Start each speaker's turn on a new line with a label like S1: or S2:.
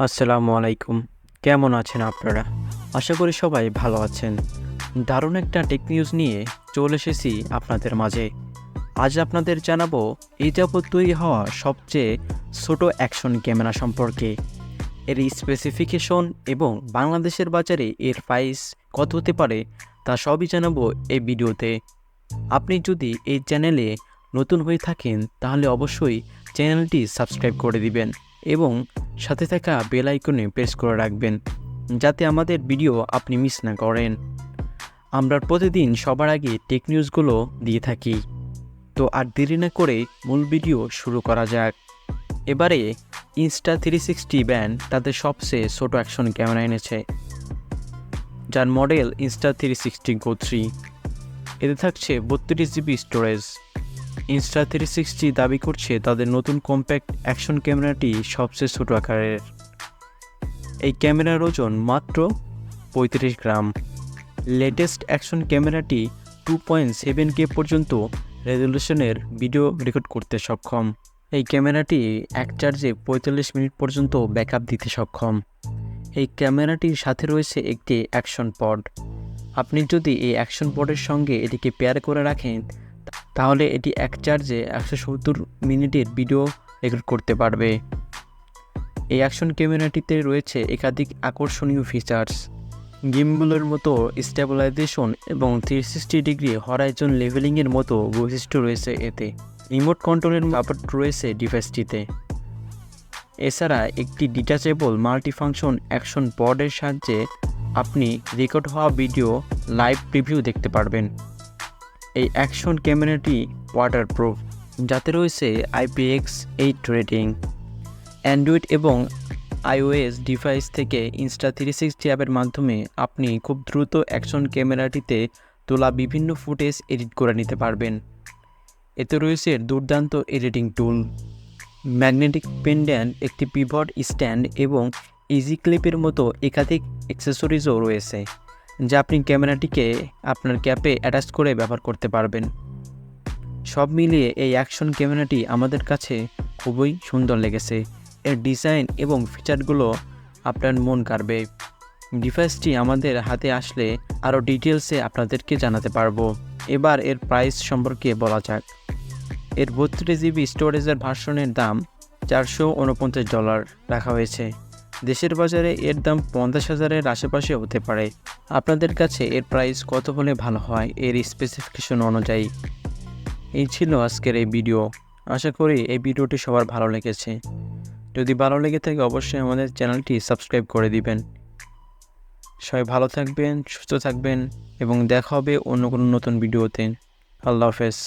S1: আসসালামু আলাইকুম। কেমন আছেন আপনারা? আশা করি সবাই ভালো আছেন। দারুণ একটা টেক নিউজ নিয়ে চলে এসেছি আপনাদের মাঝে। আজ আপনাদের জানাবো এই যাবৎ তৈরি হওয়া সবচেয়ে ছোট অ্যাকশন ক্যামেরা সম্পর্কে, এর স্পেসিফিকেশন এবং বাংলাদেশের বাজারে এর প্রাইস কত হতে পারে তা সবই জানাবো এই ভিডিওতে। আপনি যদি এই চ্যানেলে নতুন হয়ে থাকেন তাহলে অবশ্যই চ্যানেলটি সাবস্ক্রাইব করে দিবেন এবং সাথে থাকা বেল আইকনে প্রেস করে রাখবেন যাতে আমাদের ভিডিও আপনি মিস না করেন। আমরা প্রতিদিন সবার আগে টেক নিউজগুলো দিয়ে থাকি। তো আর দেরি না করে মূল ভিডিও শুরু করা যাক। এবারে Insta360 ব্র্যান্ড তাদের সবচেয়ে ছোট অ্যাকশন ক্যামেরা এনেছে, যার মডেল Insta360 GO 3। এতে থাকছে 32 জিবি স্টোরেজ। Insta360 দাবি করছে তাদের নতুন কম্প্যাক্ট অ্যাকশন ক্যামেরাটি সবচেয়ে ছোট আকারের। এই ক্যামেরার ওজন মাত্র 35 গ্রাম। লেটেস্ট অ্যাকশন ক্যামেরাটি 2.7K পর্যন্ত রেজলিউশনের ভিডিও রেকর্ড করতে সক্ষম। এই ক্যামেরাটি এক চার্জে 45 মিনিট পর্যন্ত ব্যাকআপ দিতে সক্ষম। এই ক্যামেরাটির সাথে রয়েছে একটি অ্যাকশন পড। আপনি যদি এই অ্যাকশন পডের সঙ্গে এটিকে পেয়ার করে রাখেন তাহলে এটি এক চার্জে 170 মিনিটের ভিডিও রেকর্ড করতে পারবে। এই অ্যাকশন ক্যামেরাটিতে রয়েছে একাধিক আকর্ষণীয় ফিচার্স। গিম্বলের মতো স্টেবিলাইজেশন এবং 360 ডিগ্রি হরাইজন লেভেলিংয়ের মতো বৈশিষ্ট্য রয়েছে এতে। রিমোট কন্ট্রোলের সাপোর্ট রয়েছে ডিভাইসটিতে। এছাড়া একটি ডিটাচেবল মাল্টিফাংশন অ্যাকশন পডের সাহায্যে আপনি রেকর্ড হওয়া ভিডিও লাইভ প্রিভিউ দেখতে পারবেন। এই অ্যাকশন ক্যামেরাটি ওয়াটারপ্রুফ, যাতে রয়েছে IPX8 রেটিং। অ্যান্ড্রয়েড এবং iOS ডিভাইস থেকে Insta360 অ্যাপের মাধ্যমে আপনি খুব দ্রুত অ্যাকশন ক্যামেরাটিতে তোলা বিভিন্ন ফুটেজ এডিট করে নিতে পারবেন। এতে রয়েছে দুর্দান্ত এডিটিং টুল, ম্যাগনেটিক পেন্ডেন্ট, একটি পিভট স্ট্যান্ড এবং ইজি ক্লিপের মতো একাধিক অ্যাক্সেসরিজও রয়েছে যা আপনি ক্যামেরাটিকে আপনার ক্যাপে অ্যাটাচ করে ব্যবহার করতে পারবেন। সব মিলিয়ে এই অ্যাকশন ক্যামেরাটি আমাদের কাছে খুবই সুন্দর লেগেছে। এর ডিজাইন এবং ফিচারগুলো আপনার মন কাড়বে। ডিভাইসটি আমাদের হাতে আসলে আরও ডিটেলসে আপনাদেরকে জানাতে পারবো। এবার এর প্রাইস সম্পর্কে বলা যাক। এর 32 জিবি স্টোরেজের ভার্সনের দাম $449 রাখা হয়েছে। দেশের বাজারে এর দাম 50,000-এর আশেপাশে হতে পারে। আপনাদের কাছে এর প্রাইস কত হলে ভালো হয় এর স্পেসিফিকেশন অনুযায়ী? এই ছিল আজকের এই ভিডিও। আশা করি এই ভিডিওটি সবার ভালো লেগেছে। যদি ভালো লেগে থাকে অবশ্যই আমাদের চ্যানেলটি সাবস্ক্রাইব করে দিবেন। সবাই ভালো থাকবেন, সুস্থ থাকবেন এবং দেখা হবে অন্য কোনো নতুন ভিডিওতে। আল্লাহ হাফেজ।